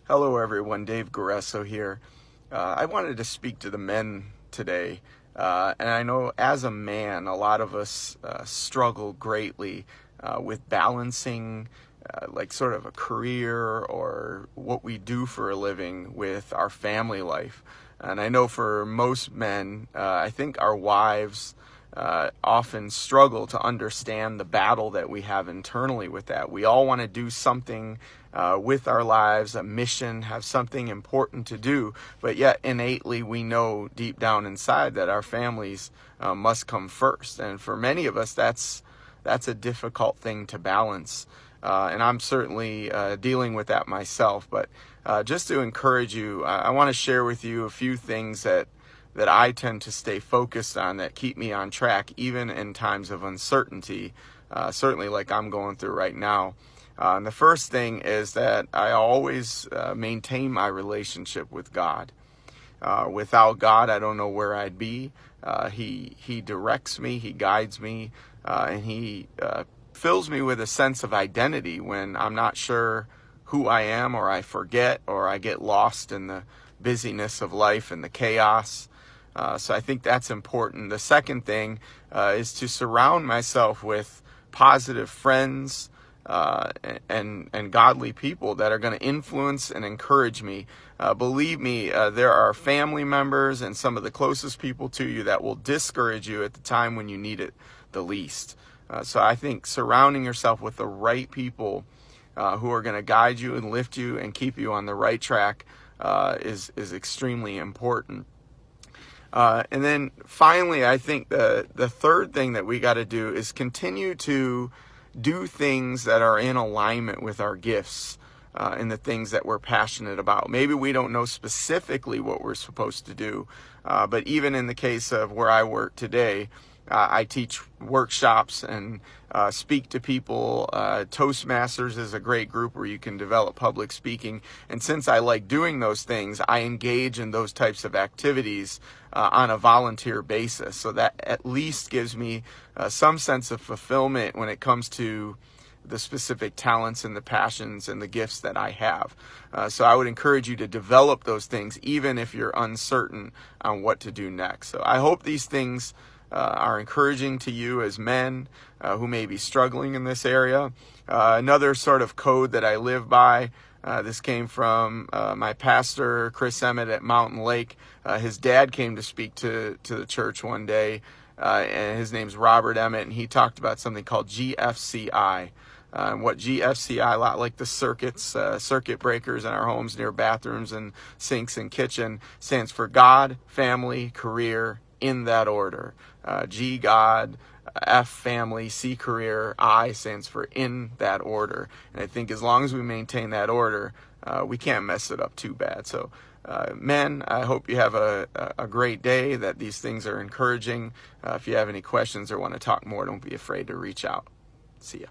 Hello, everyone. Dave Guresso here. I wanted to speak to the men today. And I know as a man, a lot of us struggle greatly with balancing like sort of a career or what we do for a living with our family life. And I know for most men, I think our wives often struggle to understand the battle that we have internally with that. We all want to do something with our lives, a mission, have something important to do, but yet innately we know deep down inside that our families must come first. And for many of us, that's a difficult thing to balance. And I'm certainly dealing with that myself. But just to encourage you, I want to share with you a few things that I tend to stay focused on that keep me on track, even in times of uncertainty, certainly like I'm going through right now. And the first thing is that I always maintain my relationship with God. Without God, I don't know where I'd be. He directs me, He guides me, and He fills me with a sense of identity when I'm not sure who I am, or I forget, or I get lost in the busyness of life and the chaos. So I think that's important. The second thing is to surround myself with positive friends and godly people that are going to influence and encourage me. Believe me, there are family members and some of the closest people to you that will discourage you at the time when you need it the least. So I think surrounding yourself with the right people who are going to guide you and lift you and keep you on the right track is extremely important. And then finally, I think the third thing that we got to do is continue to do things that are in alignment with our gifts and the things that we're passionate about. Maybe we don't know specifically what we're supposed to do, but even in the case of where I work today, I teach workshops and speak to people. Toastmasters is a great group where you can develop public speaking. And since I like doing those things, I engage in those types of activities on a volunteer basis. So that at least gives me some sense of fulfillment when it comes to the specific talents and the passions and the gifts that I have. So I would encourage you to develop those things even if you're uncertain on what to do next. So I hope these things are encouraging to you as men who may be struggling in this area. Another sort of code that I live by, this came from my pastor, Chris Emmett at Mountain Lake. His dad came to speak to the church one day, and his name's Robert Emmett, and he talked about something called GFCI. What GFCI, a lot like the circuit breakers in our homes near bathrooms and sinks and kitchen, stands for God, family, career, in that order. G, God, F, family, C, career, I stands for in that order. And I think as long as we maintain that order, we can't mess it up too bad. So, men, I hope you have a great day, that these things are encouraging. If you have any questions or want to talk more, don't be afraid to reach out. See ya.